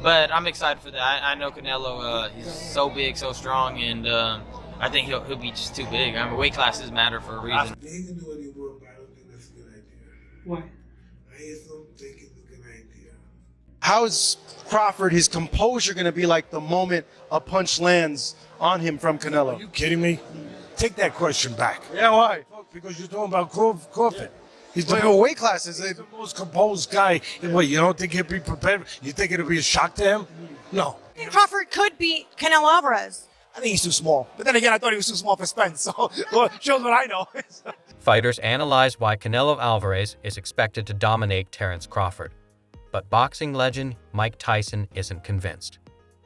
But I'm excited for that. I know Canelo, he's so big, so strong, and I think he'll be just too big. I mean, weight classes matter for a reason. He can do what he wants, but I don't think that's a good idea. Why? I just don't think it's a good idea. How is Crawford, his composure going to be like the moment a punch lands on him from Canelo? Are you kidding me? Take that question back. Yeah, why? Because you're talking about Crawford. He's But what weight classes? he's the most composed guy. What, you don't think he'll be prepared? You think it'll be a shock to him? No. I think Crawford could beat Canelo Alvarez. I think he's too small. But then again, I thought he was too small for Spence, so well, shows what I know. Fighters analyze why Canelo Alvarez is expected to dominate Terence Crawford. But boxing legend Mike Tyson isn't convinced.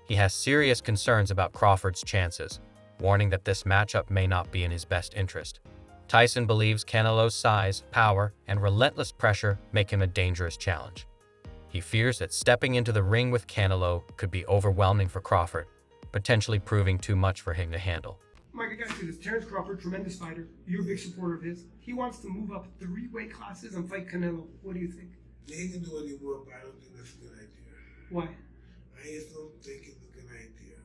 He has serious concerns about Crawford's chances, warning that this matchup may not be in his best interest. Tyson believes Canelo's size, power, and relentless pressure make him a dangerous challenge. He fears that stepping into the ring with Canelo could be overwhelming for Crawford, potentially proving too much for him to handle. Mike, I gotta say this. Terence Crawford, tremendous fighter. You're a big supporter of his. He wants to move up 3 weight classes and fight Canelo. What do you think? He can do what he wants, but I don't think that's a good idea. Why? I just don't think it's a good idea.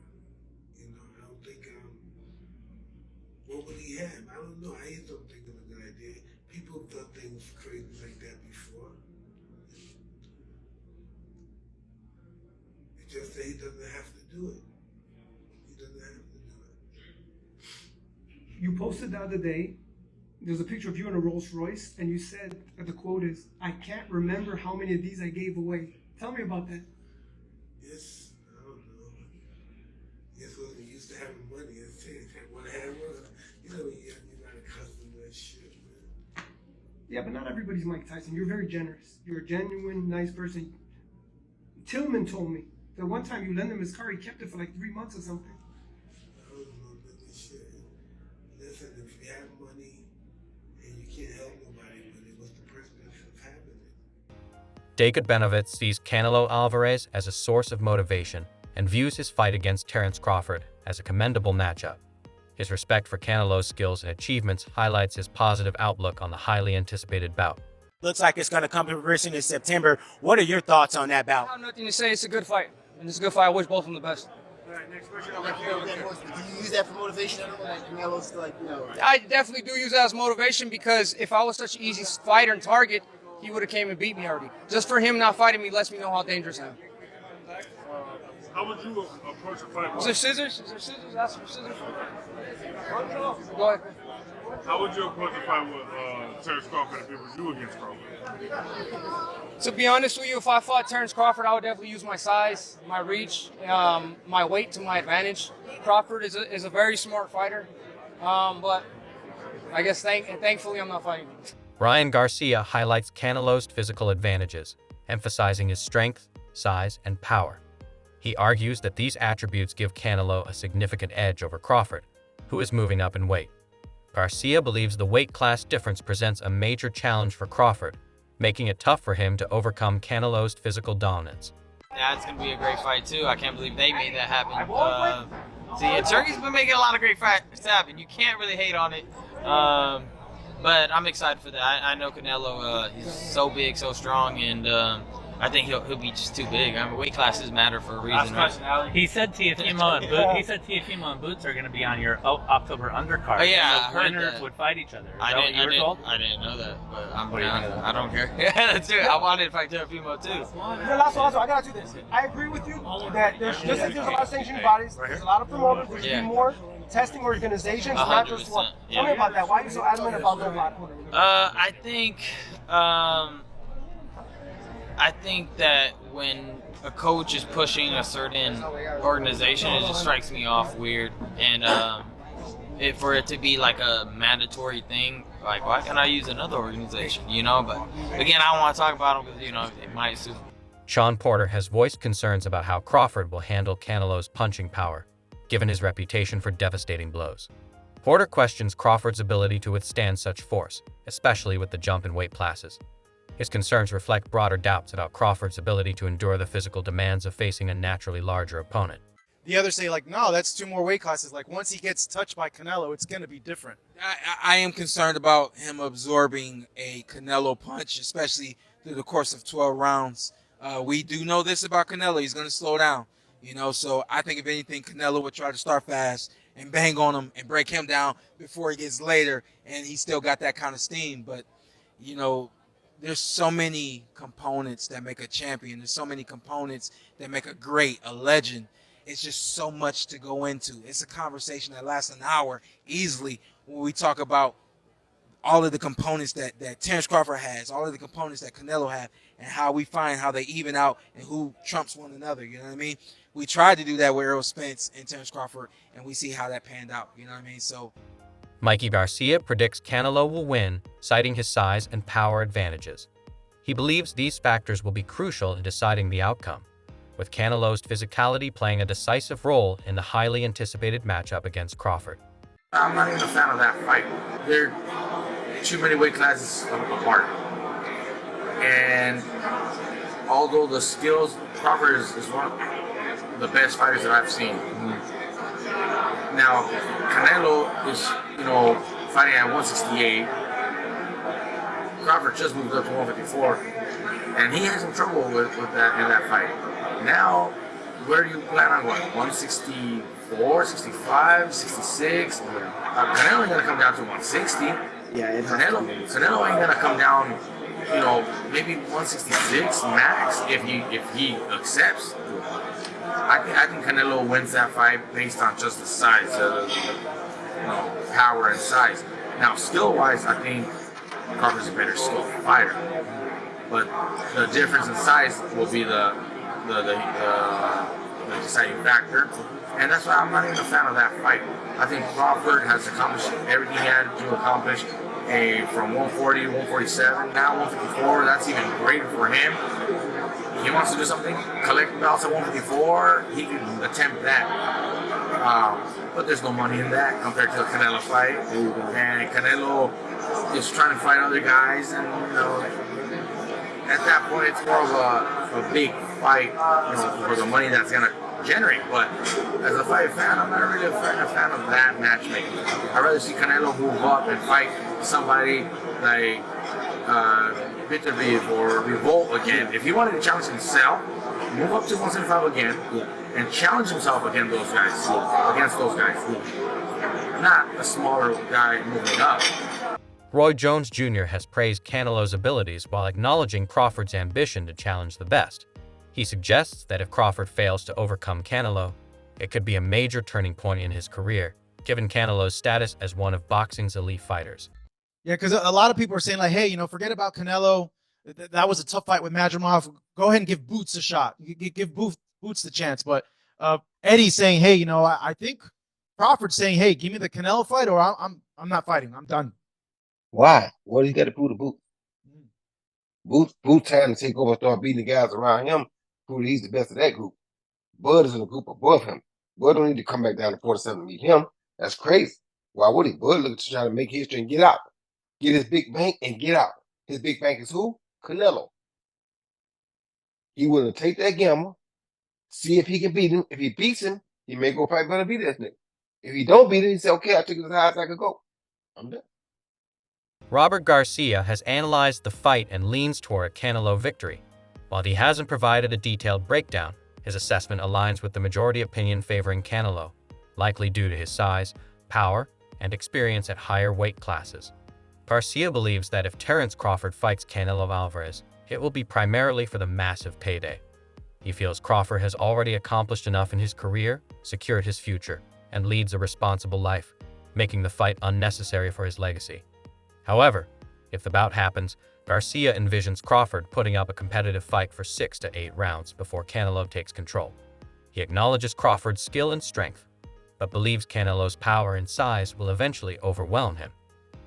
You know, I don't think, what would he have? I don't know. I just don't think it's a good idea. People have done things crazy like that before. It's just that he doesn't have to do it. He doesn't have to do it. You posted the other day, there's a picture of you in a Rolls Royce, and you said that the quote is, "I can't remember how many of these I gave away." Tell me about that. Yes, I don't know. Yes, when we used to having money, I said, when I had one, you know, you're not accustomed to that shit, man. Yeah, but not everybody's Mike Tyson. You're very generous. You're a genuine, nice person. Tillman told me that one time you lent him his car, he kept it for like 3 months or something. I don't know, but this shit. Listen, if you have money and you can't help nobody with it, what's the purpose of having it? David Benovitz sees Canelo Alvarez as a source of motivation and views his fight against Terence Crawford as a commendable matchup. His respect for Canelo's skills and achievements highlights his positive outlook on the highly anticipated bout. Looks like it's going to come to fruition in September. What are your thoughts on that bout? I have nothing to say. It's a good fight. And it's a good fight. I wish both of them the best. All right, next question. Do you use that for motivation? Like Canelo's like, you know. I definitely do use that as motivation because if I was such an easy fighter and target, he would have came and beat me already. Just for him not fighting me lets me know how dangerous I am. How would you approach a fight? Is there scissors? Is there scissors? Ask for scissors. Go ahead. How would you approach a fight with Terence Crawford if it was you against Crawford? To be honest with you, if I fought Terence Crawford, I would definitely use my size, my reach, my weight to my advantage. Crawford is a very smart fighter, but I guess thankfully I'm not fighting him. Ryan Garcia highlights Canelo's physical advantages, emphasizing his strength, size, and power. He argues that these attributes give Canelo a significant edge over Crawford, who is moving up in weight. Garcia believes the weight class difference presents a major challenge for Crawford, making it tough for him to overcome Canelo's physical dominance. Yeah, it's going to be a great fight, too. I can't believe they made that happen. Turkey's been making a lot of great fights happen. You can't really hate on it. But I'm excited for that. I know Canelo, he's so big, so strong, and I think he'll be just too big. I mean, weight classes matter for a reason. Right? He said Teofimo and Boots are going to be on your October undercard. Oh, yeah, the I heard winners that. would fight each other. I didn't know that, but I'm down. I don't care. Yeah, that's it. I wanted to fight Teofimo too. Also, I gotta do this. I agree with you that there's just like there's a lot of sanctioning bodies, there's a lot of promoters, there should be more testing organizations, not just one. Tell me about that. Why are you so adamant about that? I think that when a coach is pushing a certain organization, it just strikes me off weird. And for it to be like a mandatory thing, like why can't I use another organization? You know, but again, I don't want to talk about them because it might sue. Sean Porter has voiced concerns about how Crawford will handle Canelo's punching power, given his reputation for devastating blows. Porter questions Crawford's ability to withstand such force, especially with the jump in weight classes. His concerns reflect broader doubts about Crawford's ability to endure the physical demands of facing a naturally larger opponent. The others say, like, no, that's 2 more weight classes. Like, once he gets touched by Canelo, it's going to be different. I am concerned about him absorbing a Canelo punch, especially through the course of 12 rounds. We do know this about Canelo. He's going to slow down, you know. So I think if anything, Canelo would try to start fast and bang on him and break him down before he gets later, and he still got that kind of steam. But, you know, there's so many components that make a champion. There's so many components that make a great, a legend. It's just so much to go into. It's a conversation that lasts an hour easily when we talk about all of the components that Terence Crawford has, all of the components that Canelo have, and how we find how they even out and who trumps one another, you know what I mean? We tried to do that with Errol Spence and Terence Crawford, and we see how that panned out, you know what I mean? So, Mikey Garcia predicts Canelo will win, citing his size and power advantages. He believes these factors will be crucial in deciding the outcome, with Canelo's physicality playing a decisive role in the highly anticipated matchup against Crawford. I'm not even a fan of that fight. They're too many weight classes apart. And although the skills, Crawford is one of the best fighters that I've seen. Now, Canelo is, you know, fighting at 168. Crawford just moved up to 154. And he had some trouble with that in that fight. Now, where do you plan on going? 164, 65, 66? Canelo ain't gonna come down to 160. Yeah, Canelo ain't gonna come down, you know, maybe 166 max if he accepts. I think Canelo wins that fight based on just the size, you know, power and size. Now, skill-wise, I think Crawford's a better skilled fighter, but the difference in size will be the deciding factor, and that's why I'm not even a fan of that fight. I think Crawford has accomplished everything he had to accomplish. From 140 to 147, now 154, that's even greater for him. He wants to do something, collect belts at 154, he can attempt that. But there's no money in that compared to the Canelo fight. And Canelo is trying to fight other guys, and you know, at that point it's more of a big fight, you know, for the money that's gonna generate. But as a fight fan, I'm not really a fan of that matchmaking. I'd rather see Canelo move up and fight somebody like Beterbiev or Revolt again. If he wanted to challenge himself, move up to 175 again and challenge himself against those guys. Not a smaller guy moving up. Roy Jones Jr. has praised Canelo's abilities while acknowledging Crawford's ambition to challenge the best. He suggests that if Crawford fails to overcome Canelo, it could be a major turning point in his career, given Canelo's status as one of boxing's elite fighters. Yeah, because a lot of people are saying, like, hey, you know, forget about Canelo. That was a tough fight with Madrimov. Go ahead and give Boots a shot. Give Boots the chance. But Eddie's saying, hey, you know, I think Crawford's saying, hey, give me the Canelo fight or I'm not fighting. I'm done. Why? What do you got to prove to Boots? Boots trying to take over and start beating the guys around him. Prove that he's the best of that group. Bud is in a group above him. Bud don't need to come back down to 47 to meet him. That's crazy. Why would he? Bud looking to try to make history and get out. Get his big bank and get out. His big bank is who? Canelo. He willing to take that gamble, see if he can beat him. If he beats him, he may go fight better beat that nigga. If he don't beat him, he say, okay, I took it as high as I could go. I'm done. Robert Garcia has analyzed the fight and leans toward a Canelo victory. While he hasn't provided a detailed breakdown, his assessment aligns with the majority opinion favoring Canelo, likely due to his size, power, and experience at higher weight classes. Garcia believes that if Terence Crawford fights Canelo Alvarez, it will be primarily for the massive payday. He feels Crawford has already accomplished enough in his career, secured his future, and leads a responsible life, making the fight unnecessary for his legacy. However, if the bout happens, Garcia envisions Crawford putting up a competitive fight for 6 to 8 rounds before Canelo takes control. He acknowledges Crawford's skill and strength, but believes Canelo's power and size will eventually overwhelm him.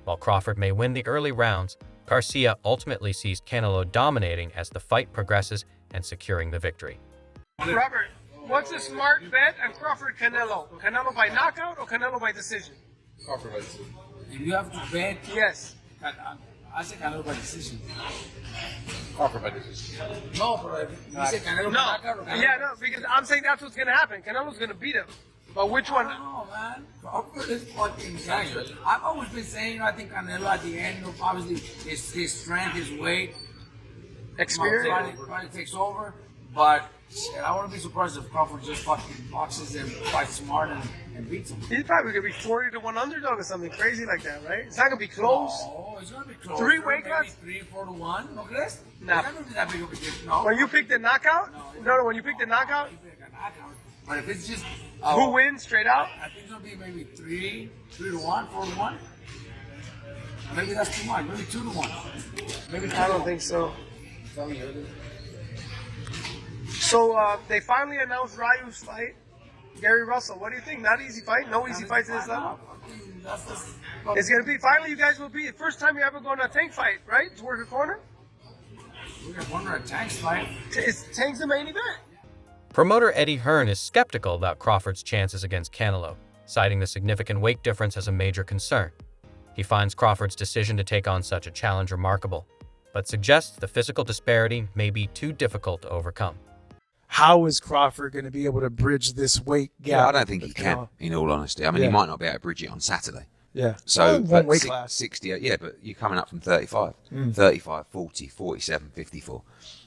While Crawford may win the early rounds, Garcia ultimately sees Canelo dominating as the fight progresses and securing the victory. Robert, what's a smart bet on Crawford-Canelo? Canelo by knockout or Canelo by decision? Crawford by decision. If you have to bet, yes. I say Canelo by decision. Crawford by decision. No, but you say Canelo by knockout or Canelo? Yeah, no, because I'm saying that's what's going to happen. Canelo's going to beat him. But which one? I don't know, man. Crawford is fucking giant. I've always been saying, I think Canelo at the end, obviously his strength, his weight, Experience. Probably takes over, but I wouldn't be surprised if Crawford just fucking boxes and fights smart and beats him. He's probably gonna be 40-1 underdog or something crazy like that, right? It's not gonna be close. Oh, it's gonna be close. 3 weight cuts? 3-4-1. No crees? Nah. It's not gonna be that big of a difference. No. When you pick the knockout? No, when you pick the knockout? But if it's just who wins straight out? I think it's gonna be maybe 3-1, 4-1. Maybe that's too much. Maybe 2-1. Maybe I don't think so. So they finally announced Ryu's fight. Gary Russell, what do you think? Not easy fight? No easy fights in this level? It's going to be, finally you guys will be, the first time you ever go on a Tank fight, right? To work a corner? We're going to wonder a Tank's fight. Is Tank's the main event? Promoter Eddie Hearn is skeptical about Crawford's chances against Canelo, citing the significant weight difference as a major concern. He finds Crawford's decision to take on such a challenge remarkable, but suggests the physical disparity may be too difficult to overcome. How is Crawford going to be able to bridge this weight gap? Yeah, I don't think he can, in all honesty. I mean, he might not be able to bridge it on Saturday. Yeah. So, one weight class. 68, yeah, but you're coming up from 35. 35, 40, 47, 54.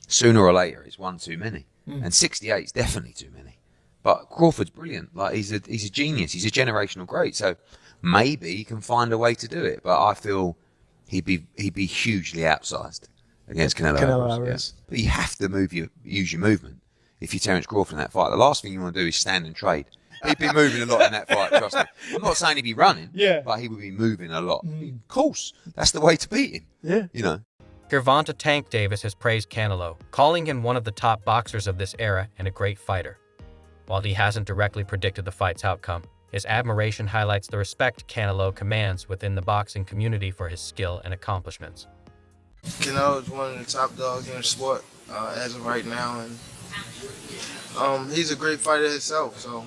Sooner or later, it's one too many. And 68 is definitely too many. But Crawford's brilliant. Like, he's a genius. He's a generational great. So maybe he can find a way to do it. But I feel he'd be hugely outsized against Canelo Alvarez. Yeah. But you have to use your movement. If you're Terence Crawford in that fight, the last thing you want to do is stand and trade. He'd be moving a lot in that fight, trust me. I'm not saying he'd be running, but he would be moving a lot. Of course, that's the way to beat him. Yeah. You know. Gervonta Tank Davis has praised Canelo, calling him one of the top boxers of this era and a great fighter. While he hasn't directly predicted the fight's outcome, his admiration highlights the respect Canelo commands within the boxing community for his skill and accomplishments. Canelo is one of the top dogs in the sport as of right now, and he's a great fighter himself. So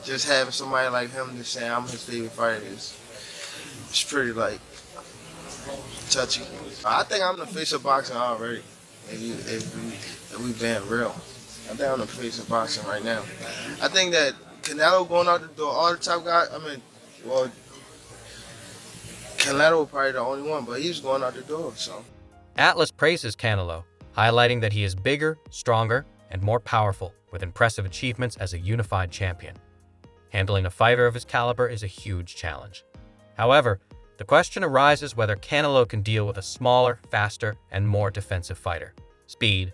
just having somebody like him to say I'm his favorite fighter is pretty touchy. I think I'm the face of boxing already. If we being real, I think I'm the face of boxing right now. I think that Canelo going out the door, all the top guys. Canelo probably the only one, but he's going out the door. So Atlas praises Canelo, highlighting that he is bigger, stronger, and more powerful, with impressive achievements as a unified champion. Handling a fighter of his caliber is a huge challenge. However, the question arises whether Canelo can deal with a smaller, faster, and more defensive fighter. Speed,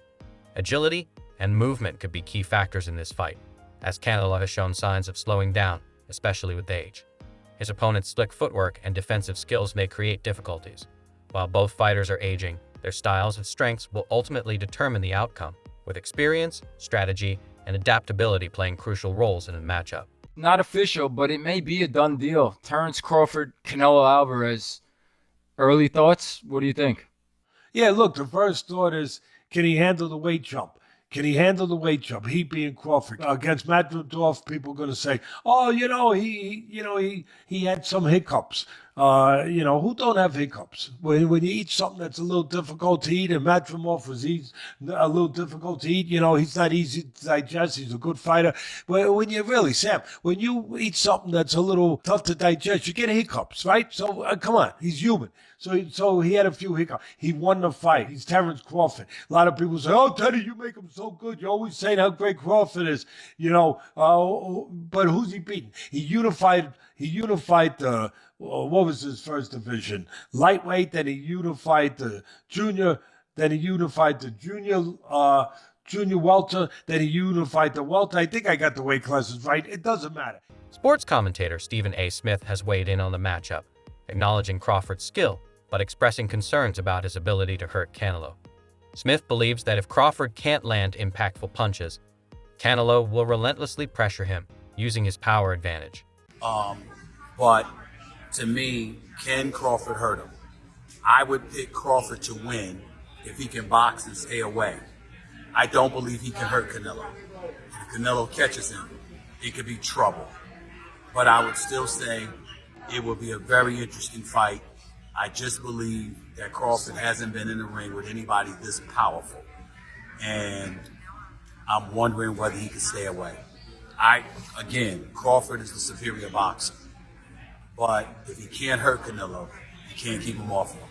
agility, and movement could be key factors in this fight, as Canelo has shown signs of slowing down, especially with age. His opponent's slick footwork and defensive skills may create difficulties. While both fighters are aging, their styles and strengths will ultimately determine the outcome, with experience, strategy, and adaptability playing crucial roles in a matchup. Not official, but it may be a done deal. Terence Crawford, Canelo Alvarez. Early thoughts? What do you think? Yeah, look, the first thought is, can he handle the weight jump? Can he handle the weight jump? He being Crawford. Against Matador, people are going to say, oh, he had some hiccups. Who don't have hiccups? When you eat something that's a little difficult to eat, and Matador was a little difficult to eat, he's not easy to digest. He's a good fighter. But when you eat something that's a little tough to digest, you get hiccups, right? So come on, he's human. So he had a few hiccups. He won the fight. He's Terence Crawford. A lot of people say, oh, Teddy, you make him so good. You're always saying how great Crawford is, but who's he beating? He unified the, what was his first division? Lightweight, then he unified the junior, then he unified the junior welter, then he unified the welter. I think I got the weight classes right. It doesn't matter. Sports commentator Stephen A. Smith has weighed in on the matchup, acknowledging Crawford's skill, but expressing concerns about his ability to hurt Canelo. Smith believes that if Crawford can't land impactful punches, Canelo will relentlessly pressure him, using his power advantage. But to me, can Crawford hurt him? I would pick Crawford to win if he can box and stay away. I don't believe he can hurt Canelo. If Canelo catches him, it could be trouble. But I would still say it will be a very interesting fight. I just believe that Crawford hasn't been in the ring with anybody this powerful. And I'm wondering whether he can stay away. Crawford is the superior boxer. But if he can't hurt Canelo, he can't keep him off him.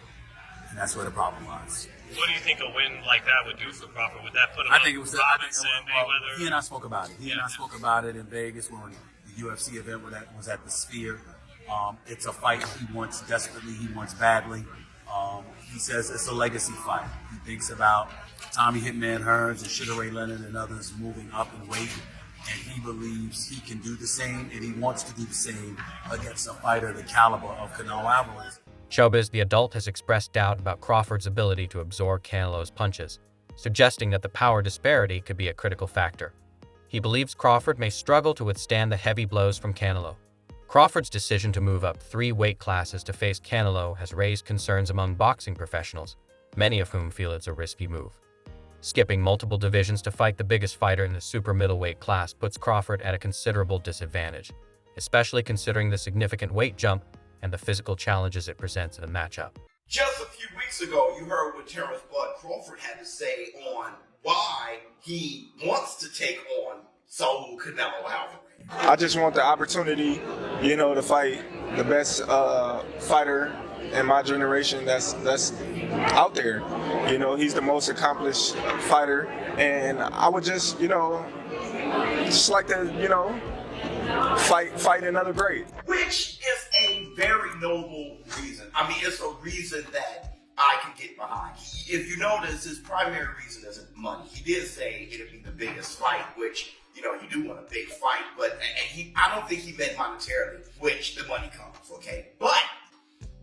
And that's where the problem lies. What do you think a win like that would do for Crawford? Would that put him I up think it was with Robinson, Mayweather? He and I spoke about it. He and I spoke about it in Vegas when the UFC event was at the Sphere. It's a fight he wants desperately. He wants badly. He says it's a legacy fight. He thinks about Tommy Hitman Hearns and Sugar Ray Leonard and others moving up in weight, and he believes he can do the same, and he wants to do the same against a fighter the caliber of Canelo Alvarez. Showbiz, the adult, has expressed doubt about Crawford's ability to absorb Canelo's punches, suggesting that the power disparity could be a critical factor. He believes Crawford may struggle to withstand the heavy blows from Canelo. Crawford's decision to move up 3 weight classes to face Canelo has raised concerns among boxing professionals, many of whom feel it's a risky move. Skipping multiple divisions to fight the biggest fighter in the super middleweight class puts Crawford at a considerable disadvantage, especially considering the significant weight jump and the physical challenges it presents in a matchup. Just a few weeks ago, you heard what Terence Crawford had to say on why he wants to take on Saul Canelo Alvarez. I just want the opportunity, to fight the best fighter in my generation that's out there. He's the most accomplished fighter, and I would just like to, fight another great. Which is a very noble reason. I mean, it's a reason that I can get behind. If you notice, his primary reason isn't money. He did say it'd be the biggest fight, which, you do want a big fight, but I don't think he meant monetarily, which the money comes, okay? But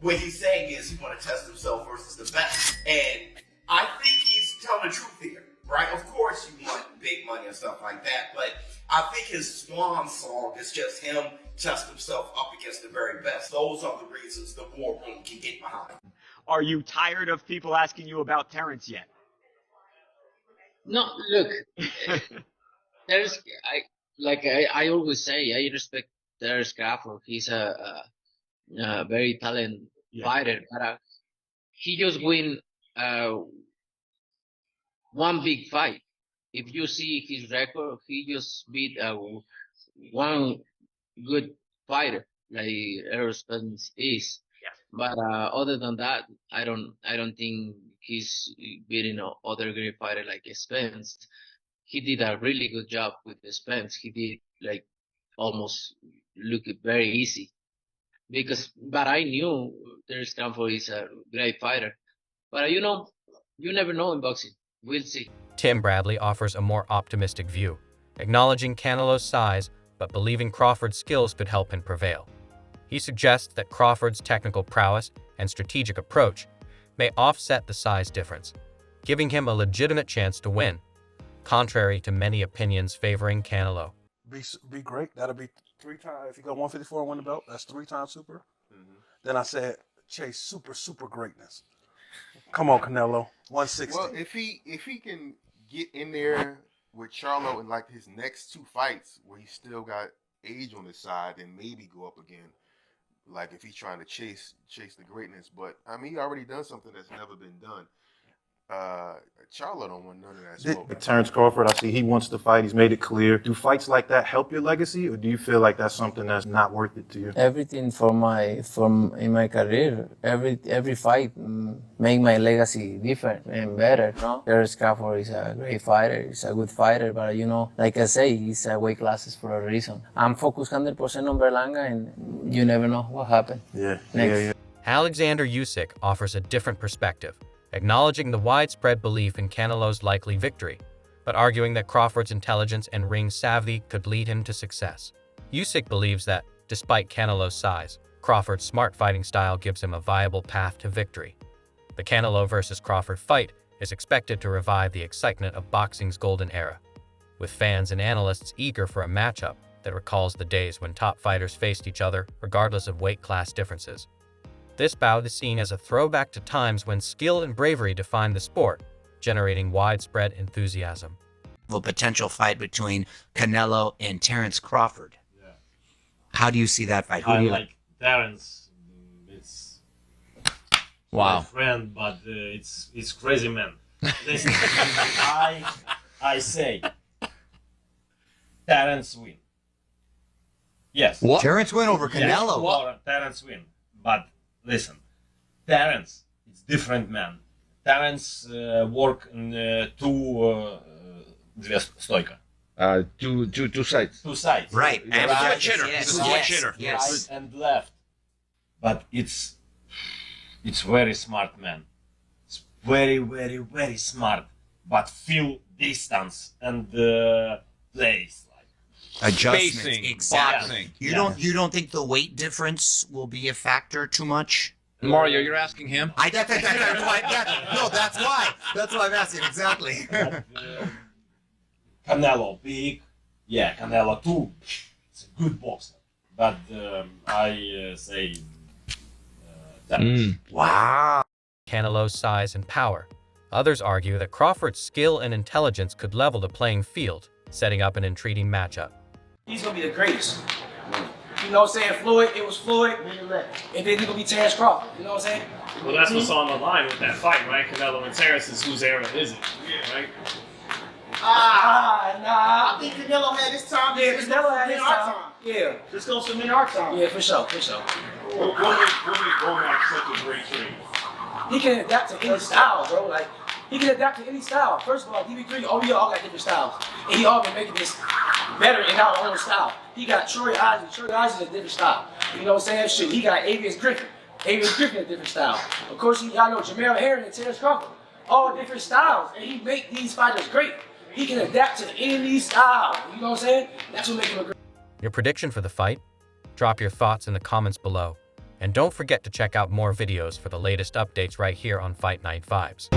what he's saying is he want to test himself versus the best. And I think he's telling the truth here, right? Of course you want big money and stuff like that, but I think his swan song is just him test himself up against the very best. Those are the reasons the war room can get behind. Are you tired of people asking you about Terence yet? No, look, I always say, I respect Terence Crawford. He's a very talented fighter, but he just win one big fight. If you see his record, he just beat one good fighter like Errol Spence is. Yes. But other than that, I don't think he's beating other great fighter like Spence. He did a really good job with Spence. He did almost look very easy. But I knew Terence Crawford is a great fighter. But you never know in boxing. We'll see. Tim Bradley offers a more optimistic view, acknowledging Canelo's size but believing Crawford's skills could help him prevail. He suggests that Crawford's technical prowess and strategic approach may offset the size difference, giving him a legitimate chance to win, contrary to many opinions favoring Canelo. Be great. That'll be 3 times. If you go 154 and win the belt, that's 3 times super. Then I said, chase super greatness. Come on, Canelo. 160. Well, if he can get in there with Charlo in his next 2 fights where he still got age on his side, then maybe go up again. If he's trying to chase the greatness. But I mean, he already done something that's never been done. Charlo don't want none of that smoke. Terence Crawford, I see he wants to fight. He's made it clear. Do fights like that help your legacy, or do you feel like that's something that's not worth it to you? Everything in my career, every fight make my legacy different and better. No, Terence Crawford is a great fighter. He's a good fighter, but like I say, he's weight classes for a reason. I'm focused 100% on Berlanga, and you never know what happened. Yeah. Next. Yeah. Alexander Usyk offers a different perspective, acknowledging the widespread belief in Canelo's likely victory, but arguing that Crawford's intelligence and ring savvy could lead him to success. Usyk believes that, despite Canelo's size, Crawford's smart fighting style gives him a viable path to victory. The Canelo versus Crawford fight is expected to revive the excitement of boxing's golden era, with fans and analysts eager for a matchup that recalls the days when top fighters faced each other regardless of weight class differences. This bout is seen as a throwback to times when skill and bravery defined the sport, generating widespread enthusiasm. A potential fight between Canelo and Terence Crawford. Yeah. How do you see that fight? I like Terence. It's wow. My friend, but it's crazy man. Listen, I say Terence win. Yes. What? Terence win over Canelo. Yes, Terence win, but. Listen, Terence is different man. Terence work in две стойка. Two sides. Two sides. Right. Right. Switch hitter. Yes. He's a switch hitter. Yes. Right and left. But it's very smart, man. It's very, very, very smart. But feel distance and place. Adjustments. Spacing, Exactly. boxing. You don't think the weight difference will be a factor too much? Mario, you're asking him? That's why I'm asking exactly. Canelo big, yeah. Canelo too. It's a good boxer, but I say Terence. Wow. Canelo's size and power. Others argue that Crawford's skill and intelligence could level the playing field, setting up an intriguing matchup. He's gonna be the greatest. You know what I'm saying? Floyd, it was Floyd, and then he's gonna be Terence Crawford. You know what I'm saying? Well, that's what's on the line with that fight, right? Canelo and Terence is whose era is it? Right? Nah. I think Canelo had his time. Yeah, Canelo had his time. Yeah. Let's go some in our time. Yeah, for sure. What makes Womack such a great trainer? He can adapt to any style, bro. Like, he can adapt to any style. First of all, DB3, we all got different styles. And he all been making this better in our own style. He got Troy Eisen. Troy Eisen is a different style. You know what I'm saying? Shoot, he got Avius Griffin. Avius Griffin is a different style. Of course, y'all know Jamel Herring and Terence Crawford. All different styles. And he make these fighters great. He can adapt to any style. You know what I'm saying? That's what makes him a great. Your prediction for the fight? Drop your thoughts in the comments below. And don't forget to check out more videos for the latest updates right here on Fight Night Vibes.